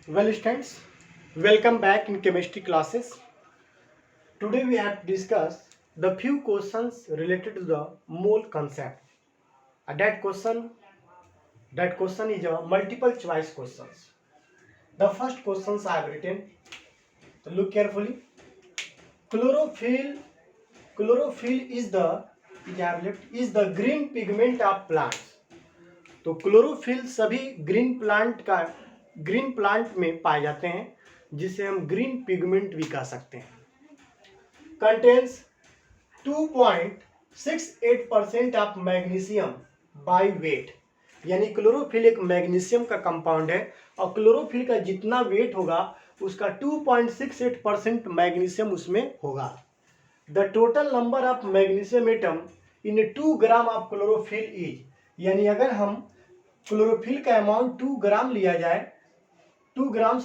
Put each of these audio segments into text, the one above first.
Well, students, welcome back in chemistry classes. Today we have discussed the few questions related to the mole concept. That question is a multiple choice questions. The first questions I have written. So look carefully. Chlorophyll. Chlorophyll is the green pigment of plants. तो chlorophyll सभी green plant में पाए जाते हैं, जिसे हम green pigment भी कह सकते हैं. Contains 2.68% of magnesium by weight, यानी क्लोरोफिल एक मैग्नीशियम का कंपाउंड है और क्लोरोफिल का जितना वेट होगा उसका 2.68% मैग्नीशियम उसमें होगा. The total number of magnesium atom in 2 gram of chlorophyll is, यानी अगर हम क्लोरोफिल का अमाउंट 2 ग्राम्स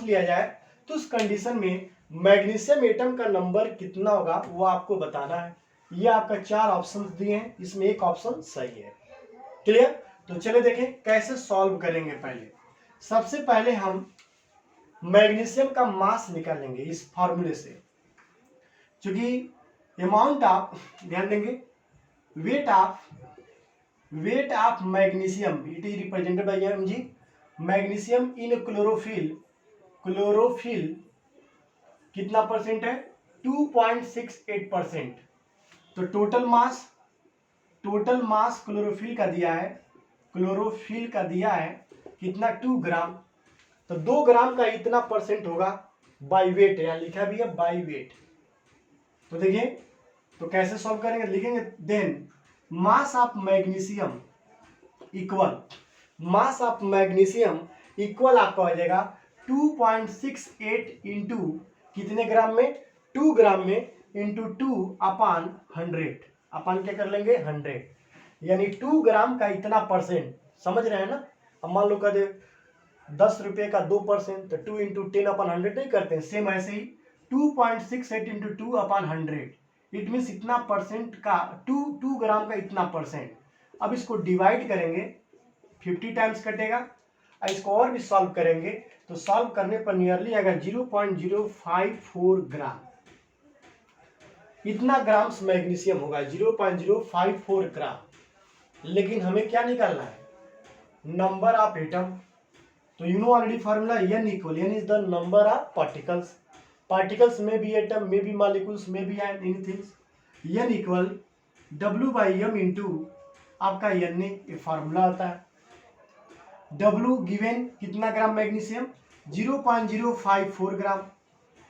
लिया जाए तो उस कंडीशन में मैग्नीशियम एटम का नंबर कितना होगा वो आपको बताना है. ये आपका 4 ऑप्शन दिए हैं, इसमें एक ऑप्शन सही है. क्लियर? तो चलिए देखें कैसे सॉल्व करेंगे. पहले सबसे पहले हम मैग्नीशियम का मास निकालेंगे इस फॉर्मूले से, क्योंकि अमाउंट ऑफ, ध्यान देंगे, weight of magnesium it is represented by mg. Magnesium in chlorophyll कितना परसेंट है? 2.68%. तो टोटल मास क्लोरोफिल का दिया है कितना? 2 ग्राम. तो 2 ग्राम का इतना परसेंट होगा बाय वेट, यहाँ लिखा भी है बाय वेट. तो देखिए, तो कैसे सॉल्व करेंगे, लिखेंगे then mass of magnesium equal आपका हो जाएगा 2.68 इंटू कितने ग्राम में? 2 ग्राम में इंटू 2 अपान 100. अपान क्या कर लेंगे? 100. यानी 2 ग्राम का इतना परसेंट. समझ रहे हैं ना? अब मान लो कहते 10 रुपये का 2%, तो 2 इंटू 10 अपान 100 नहीं करते हैं. सेम ऐसे ही 2.68 इंटू 2 अपान 100, इट मीन्स इतना परसेंट का 2 ग्राम का इतना परसेंट. अब इसको डिवाइड करेंगे, 50 टाइम्स कटेगा. इसको और भी सॉल्व करेंगे तो सॉल्व करने पर नियरली आएगा 0.054 ग्राम. इतना ग्राम्स मैग्नीशियम होगा, 0.054 ग्राम. लेकिन हमें क्या निकालना है? Number of atom. तो you know already formula, n equal, n is the number of particles में भी एटम, में भी मॉलिक्यूल्स, में भी anythings. n equal W/m into आपका n, ये फार्मूला होता है. W गिवन कितना ग्राम मैग्नीशियम? 0.054 ग्राम.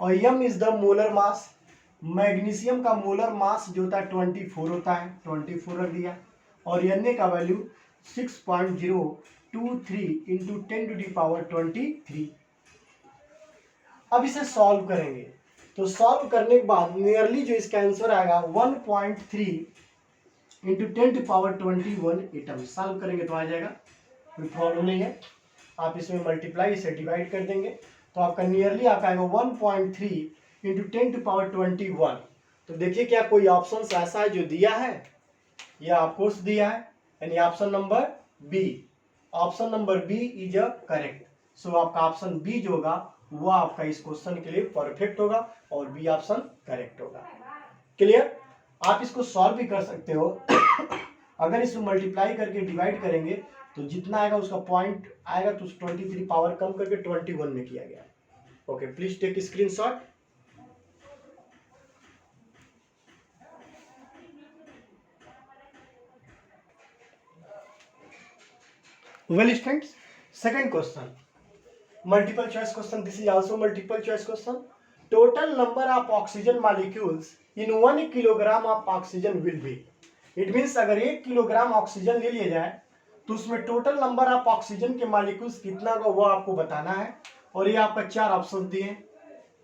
और m is the molar mass. Magnesium का मोलर मास जो होता है 24 होता है, 24 रख दिया. और Na का वैल्यू 6.023 इंटू 10⁻23. अब इसे सॉल्व करेंगे, तो सॉल्व करने के बाद नियरली जो इसका आंसर आएगा 1.3 इंटू 10⁻21 एटम. सॉल्व करेंगे तो आ जाएगा, कोई प्रॉब्लम नहीं है. आप इसमें मल्टीप्लाई, इसे डिवाइड कर देंगे तो आपका नियरली आपका आएगा 1.3 इंटू 10⁻21. तो देखिए क्या कोई ऑप्शन ऐसा है जो दिया है? यह ऑफकोर्स दिया है, यानी option number B. Option number B is a correct. So आपका ऑप्शन बी जो होगा वो आपका इस क्वेश्चन के लिए परफेक्ट होगा और बी ऑप्शन करेक्ट होगा. क्लियर? आप इसको सॉल्व भी कर सकते हो. अगर इसमें मल्टीप्लाई करके डिवाइड करेंगे तो जितना आएगा उसका पॉइंट आएगा, तो 23 पावर कम करके 21 में किया गया. Okay, please take screenshot. Well, students, second question, multiple choice question. This is also multiple choice question. Total number of oxygen molecules in 1 kilogram of oxygen will be. It means अगर 1 kilogram oxygen ले लिया जाए तो उसमें total number of oxygen के molecules कितना होगा वो आपको बताना है. और ये आपका 4 ऑप्शन दिए हैं.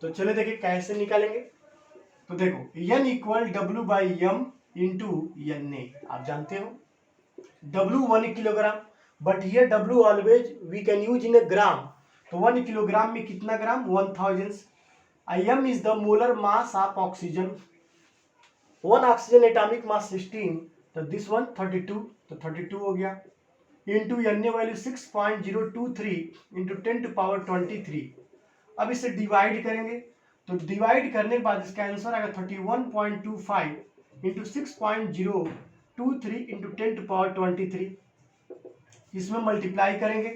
तो चले देखिए कैसे निकालेंगे. तो देखो, n equal W/m into Na. आप जानते हो W 1 kilogram, but here W always we can use in a gram. तो 1 किलोग्राम में कितना ग्राम? 1000. m is the molar mass of oxygen. 1 oxygen atomic mass 16, तो दिस वन 32, तो 32 हो गया. Into Na value 6.023 into 10⁻23. अब इसे डिवाइड करेंगे, तो डिवाइड करने के बाद इसका आंसर आएगा 31.25 इंटू 6.023 इंटू 10⁻23। इसमें मल्टीप्लाई करेंगे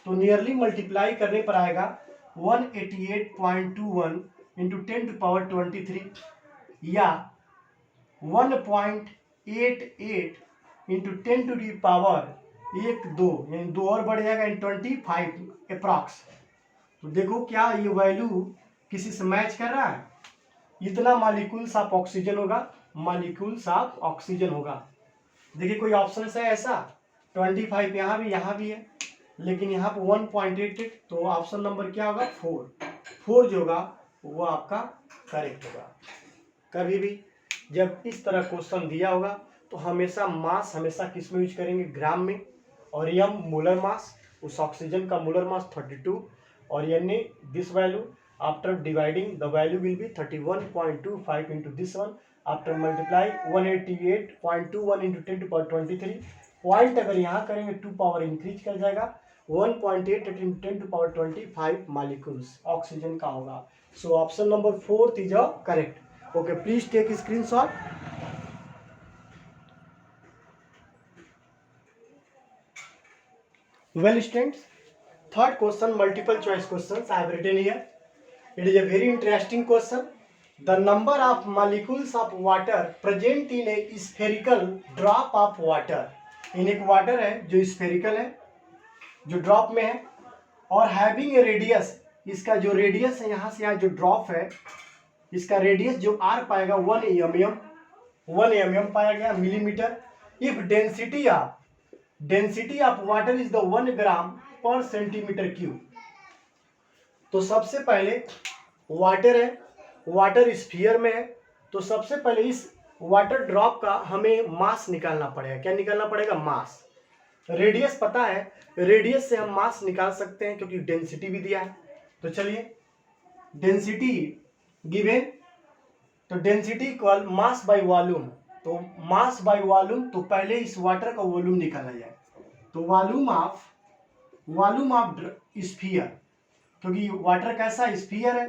तो नियरली मल्टीप्लाई करने पर आएगा 188.21 इंटू 10⁻23 या 1.88 इंटू 10⁻1 2 यानी 2 और बढ़ जाएगा इन 25 अप्रॉक्स। तो देखो क्या ये वैल्यू किसी से मैच कर रहा है। इतना मॉलिक्यूल्स ऑफ ऑक्सीजन होगा, मॉलिक्यूल्स ऑफ ऑक्सीजन होगा। देखिए कोई ऑप्शन है ऐसा 25 यहाँ भी है, लेकिन यहाँ पे 1.88, तो ऑप्शन नंबर क्या होगा 4 जो होगा वो आपका करेक्ट होगा। कभी भी जब इस तरह क्वेश्चन दिया होगा तो हमेशा मास हमेशा किस में यूज करेंगे, ग्राम में, और यम मोलर मास, उस ऑक्सीजन का मोलर मास 32, और यानी this value after dividing the value will be 31.25 into this one after multiply 188.21 into 10⁻23। Point अगर यहाँ करेंगे 2 पावर इंक्रीज कर जाएगा, 1.88 इंटू 10⁻25 मॉलिक्यूल्स ऑक्सीजन का होगा। So option number 4 is correct. Okay, please take screenshot. Well students, third question, multiple choice questions I have written here. It is a very interesting question. The number of molecules of water present in a spherical drop of water. in एक water है जो spherical है, जो drop में है, और having a radius, इसका जो रेडियस है यहाँ से यहाँ जो ड्रॉप है इसका रेडियस जो आर पाएगा 1 mm पाया गया millimetre. If density of water is the 1 ग्राम पर सेंटीमीटर क्यूब। तो सबसे पहले वाटर है, वाटर स्फीयर में है, तो सबसे पहले इस वाटर ड्रॉप का हमें मास निकालना पड़ेगा। क्या निकालना पड़ेगा, मास। रेडियस पता है, रेडियस से हम मास निकाल सकते हैं क्योंकि डेंसिटी भी दिया है। तो चलिए डेंसिटी गिवन, तो density equal mass by volume, तो मास बाय वॉल्यूम, तो पहले इस वाटर का वॉल्यूम निकाला जाए। तो वॉल्यूम ऑफ स्फीयर, क्योंकि वाटर कैसा स्फीयर है,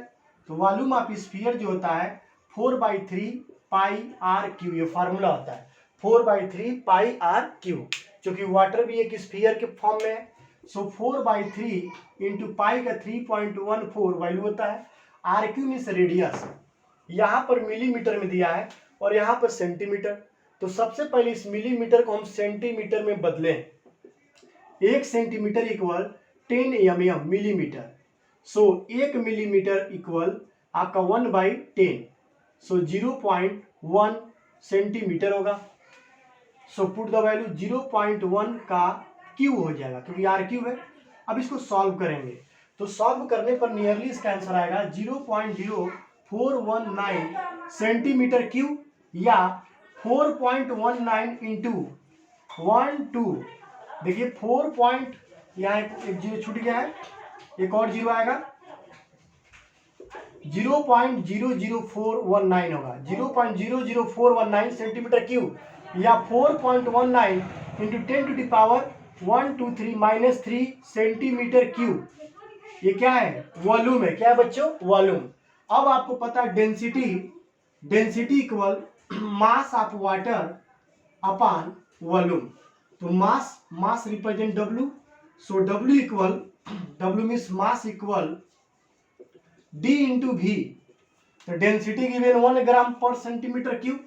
तो वॉल्यूम ऑफ स्फीयर जो होता है 4/3 पाई आर क्यू, ये फार्मूला होता है 4/3 पाई आर क्यू, क्योंकि वाटर भी एक स्फीयर के फॉर्म में है। सो 4/3 इंटू पाई का 3.14 वैल्यू होता है। आर क्यू मीन्स रेडियस, यहाँ पर मिलीमीटर में दिया है और यहाँ पर सेंटीमीटर। तो सबसे पहले इस मिलीमीटर को हम सेंटीमीटर में बदलें। 1 सेंटीमीटर इक्वल 10 mm मिलीमीटर। सो 1 मिलीमीटर इक्वल आपका 1/10, सो 0.1 सेंटीमीटर होगा। सो पुट द वैल्यू 0.1 का क्यू हो जाएगा क्योंकि आर क्यू है। अब इसको सॉल्व करेंगे, तो सॉल्व करने पर नियरली इसका आंसर आएगा 0.0419 सेंटीमीटर क्यू या 4.19 इंटू 12। देखिए 4 पॉइंट, यहाँ एक जीरो छूट गया है, एक और जीरो आएगा, 0.00419 होगा, 0.00419 सेंटीमीटर क्यूब या 4.19 इंटू 10⁻123 -3 सेंटीमीटर क्यूब। ये क्या है, वॉल्यूम है। क्या है बच्चों, वॉल्यूम। अब आपको पता है density equal mass of water upon volume. तो मास रिप्रेजेंट W, सो W equal, W means mass equal D into V। तो डेंसिटी गिवन 1 ग्राम पर सेंटीमीटर क्यूब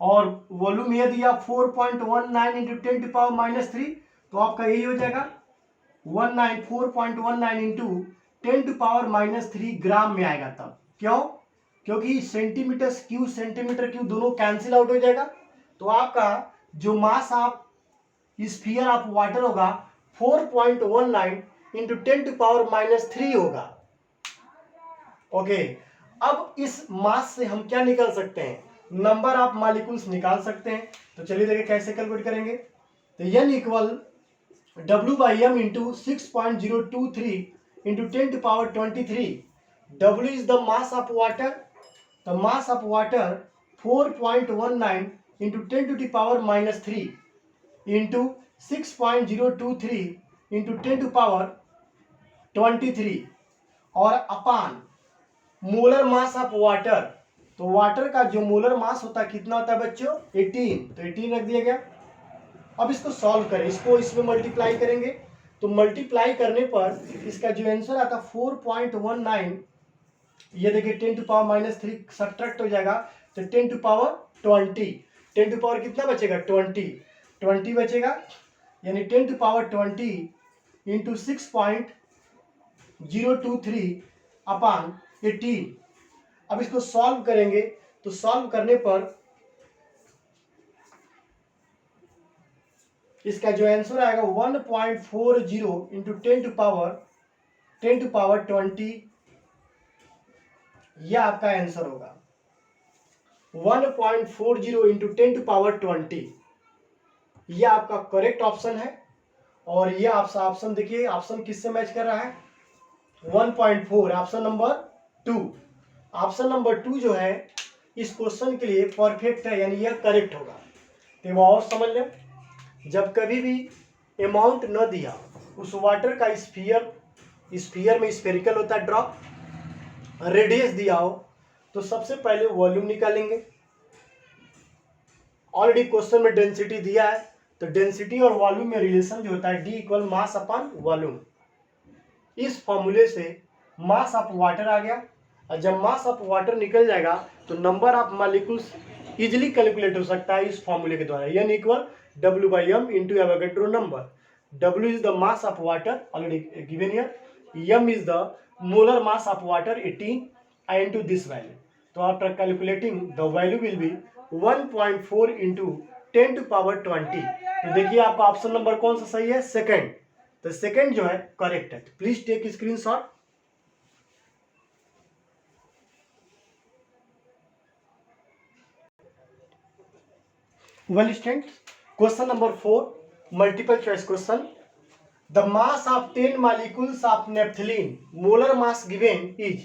और वॉल्यूम यह दिया 4.19 इंटू 10⁻³ तो आपका यही हो जाएगा 4.19 इंटू 10⁻³ ग्राम में आएगा। तब क्यों, क्योंकि सेंटीमीटर क्यूब दोनों कैंसिल आउट हो जाएगा। तो आपका जो mass of sphere of water होगा 4.19 इंटू 10⁻³ होगा। ओके, अब इस मास से हम क्या निकाल सकते हैं, नंबर ऑफ मॉलिक्यूल्स निकाल सकते हैं। तो चलिए देखिए कैसे कैलकुलेट करेंगे। तो n equal W/m into 6.023 into 10⁻23। W is the mass of water, the mass of water 4.19 into 10⁻³ into 6.023 into 10⁻23 और अपान मोलर मास ऑफ वाटर, तो वाटर का जो मोलर मास होता है कितना होता है बच्चों 18, तो 18 रख दिया गया। अब इसको सॉल्व करें, इसको इसमें मल्टीप्लाई करेंगे, तो मल्टीप्लाई करने पर इसका जो आंसर आता 4.19, ये देखिए 10 टू पावर -3 सब्ट्रैक्ट हो जाएगा तो 10 टू पावर 20, 10 टू पावर कितना बचेगा 20 बचेगा, यानी 10 टू पावर 20 इंटू 6.023 अपान 18। अब इसको सॉल्व करेंगे, तो सॉल्व करने पर इसका जो आंसर आएगा 1.40 इंटू 10 टू पावर 20, यह आपका आंसर होगा 1.40 इंटू 10 टू पावर 20, यह आपका करेक्ट ऑप्शन है। और यह आपका ऑप्शन देखिए, ऑप्शन किससे मैच कर रहा है 1.4, ऑप्शन नंबर 2। ऑप्शन नंबर 2 जो है इस क्वेश्चन के लिए परफेक्ट है, यानी यह करेक्ट होगा। तो वो और समझ लें, जब कभी भी अमाउंट न दिया उस वाटर का स्फीयर में स्फेरिकल होता है ड्रॉप, रेडियस दिया हो तो सबसे पहले वॉल्यूम निकालेंगे। ऑलरेडी क्वेश्चन में डेंसिटी दिया है, तो डेंसिटी और वॉल्यूम में रिलेशन जो होता है D equal mass upon volume. इस फॉर्मूले से मास ऑफ वाटर आ गया, और जब मास ऑफ वाटर निकल जाएगा तो number of molecules easily calculate हो सकता है इस फॉर्मूले के द्वारा, N equal W/m into Avogadro number. W is the mass of water already given here, m is the molar mass of water 18 into this value. तो after calculating the value will be 1.4 into 10 to power 20। तो देखिए आपका option number कौन सा सही है, second. तो second जो है करेक्ट है। Please take screenshot. Well students, question number 4 multiple choice question. The mass of 10 molecules of naphthalene, molar mass given is,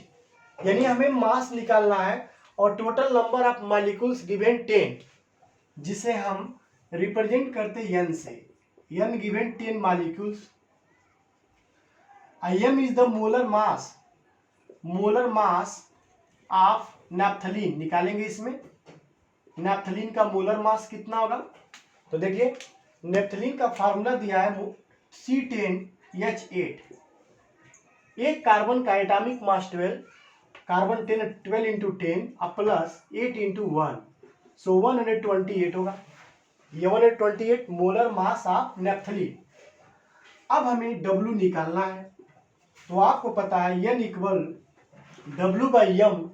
यानी हमें मास निकालना है और total number of molecules given 10, जिसे हम रिप्रेजेंट करते n से, n given 10 molecules. m is the molar mass of naphthalene, निकालेंगे इसमें नैप्थलीन का मोलर मास कितना होगा। तो देखिए नैप्थलीन का फार्मूला दिया है C10H8, एक कार्बन का atomic mass 12, carbon 12 into 10 plus 8 into 1, सो 128 होगा, ये 128 मोलर मास ऑफ नैप्थलीन। अब हमें W निकालना है, तो आपको पता है N equal W/m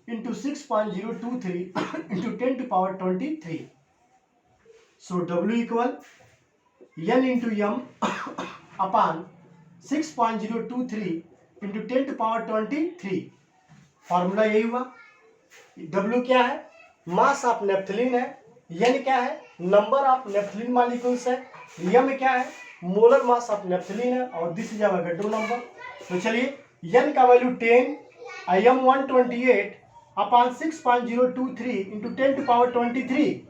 into 6.023 into 10 to power 23, so W equal N into m upon 6.023 into 10 to power 23, formula यही हुआ। W क्या है, मास ऑफ नैप्थलीन है, N क्या है, नंबर ऑफ नैप्थलीन मॉलिक्यूल्स है, m क्या है, मोलर मास ऑफ नैप्थलीन है, और दिस इज एवोगैड्रो नंबर। तो चलिए N का वैल्यू 10, m 128 अपान 6.023 इंटू 10 टू पावर 23।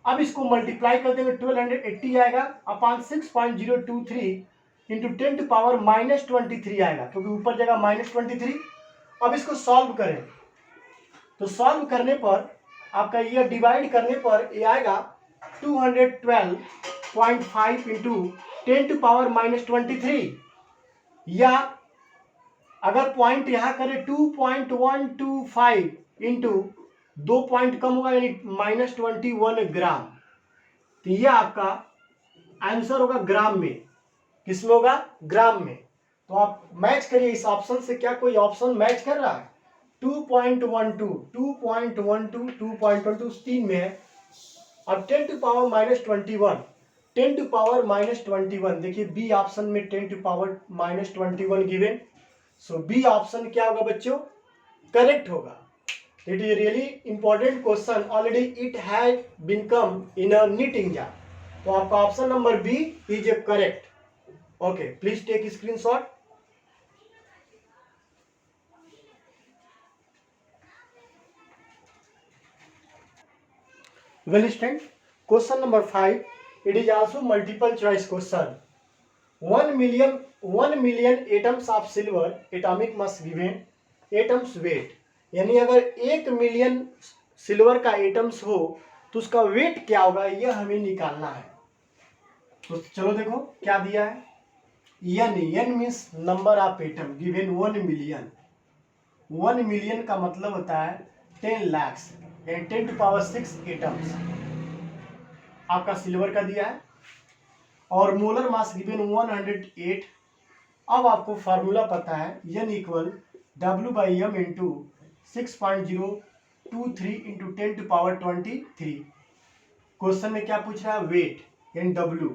अब इसको मल्टीप्लाई कर देंगे 1280 आएगा अपान 6.023 इंटू 10 टू पावर -23 आएगा, क्योंकि ऊपर जगह -23। अब इसको सॉल्व करें, तो सॉल्व करने पर आपका ये डिवाइड करने पर ये आएगा 212.5 इंटू 10 टू पावर -23, या अगर पॉइंट यहाँ करें 2.125 इंटू 2 पॉइंट कम होगा यानी -21 ग्राम। तो ये आपका आंसर होगा ग्राम में, किसमें होगा, ग्राम में। तो आप मैच करिए इस ऑप्शन से, क्या कोई ऑप्शन मैच कर रहा है, 2.12, 2.12, 2.12 तीन में है। अब 10 टू पावर -21, 10 टू पावर -21, देखिए बी ऑप्शन में 10 to power -21 given, so B option क्या होगा बच्चों, करेक्ट होगा। It is a really important question. Already it has been come in a NEET exam. तो आपका option number B is A correct. Okay, please take screenshot. Well student, question number 5, it is also multiple choice question. 1 million 1 million atoms of silver atomic mass given atoms weight, यानी अगर 1 million silver का atoms हो तो उसका wait क्या होगा यह हमें निकालना है। तो चलो देखो क्या दिया है, N means number of atom given 1 million. 1 million का मतलब होता है 10 लाख यानी 10⁶ एटम्स आपका सिल्वर का दिया है, और मोलर मास गिवन 108। अब आपको फार्मूला पता है N equal W/m into 6.023 into 10⁻23। Question में क्या पूछ रहा है, वेट यानी W,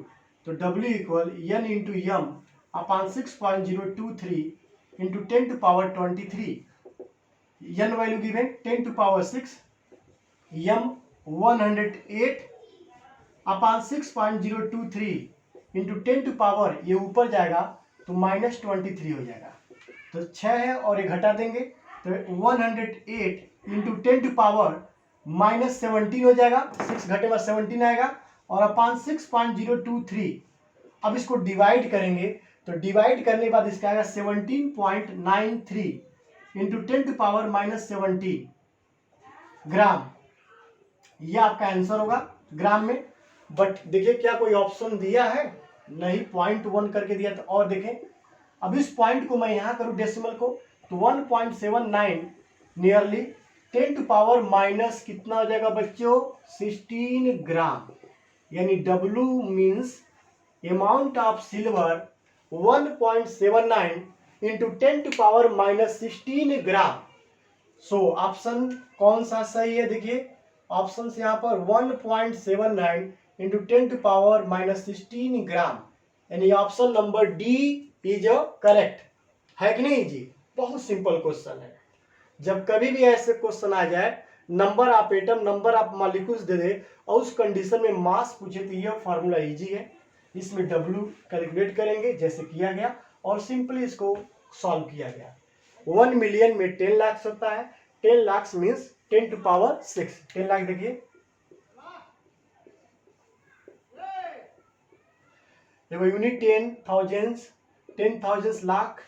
तो W equal N into M upon 6.023 into 10⁻23। N value given 10⁶, M 108 upon 6.023 into 10 ये ऊपर जाएगा तो -23 हो जाएगा, तो 6 है और ये घटा देंगे तो 108 इंटू 10⁻17 हो जाएगा, 6 घटेगा 17 आएगा, और अपॉन 6.023। अब इसको डिवाइड करेंगे तो डिवाइड करने के बाद इसका आएगा 17.93 इंटू 10⁻17 ग्राम, यह आपका आंसर होगा ग्राम में। बट देखिए क्या कोई ऑप्शन दिया है, नहीं, 0.1 करके दिया था। और देखें अब इस पॉइंट को मैं यहां करूं डेसिमल को तो 1.79 नियरली 10⁻- कितना हो जाएगा बच्चों 16 ग्राम, यानी W means amount of silver 1.79 into 10⁻16 gram. So option कौन सा सही है, देखिए ऑप्शन से यहाँ पर 1.79 इंटू 10⁻16 ग्राम, यानी option number D is correct है कि नहीं जी। बहुत सिंपल क्वेश्चन है, जब कभी भी ऐसे क्वेश्चन आ जाए number of atom number of molecules दे दे और उस कंडीशन में मास पूछे तो यह फार्मूला इजी है। इसमें W कैलकुलेट करेंगे जैसे किया गया और सिंपली इसको सॉल्व किया गया। 1 मिलियन में 10 लाख होता है, 10 लाख मीन्स 10⁶। 10 लाख देखिए देखो यूनिट 10,000 लाख,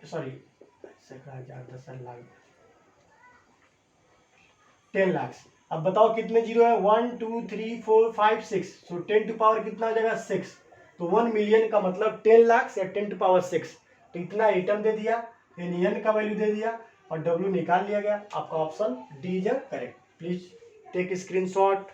सॉरी 10 लाख। अब बताओ कितने जीरो है, 1 2 3 4 5 6, सो 10 कितना हो जाएगा 6, तो 1 मिलियन का मतलब 10 लाख या 10⁶, तो इतना एटम दे दिया, एन का वैल्यू दे दिया और W निकाल लिया गया। आपका option D is correct. Please take screenshot.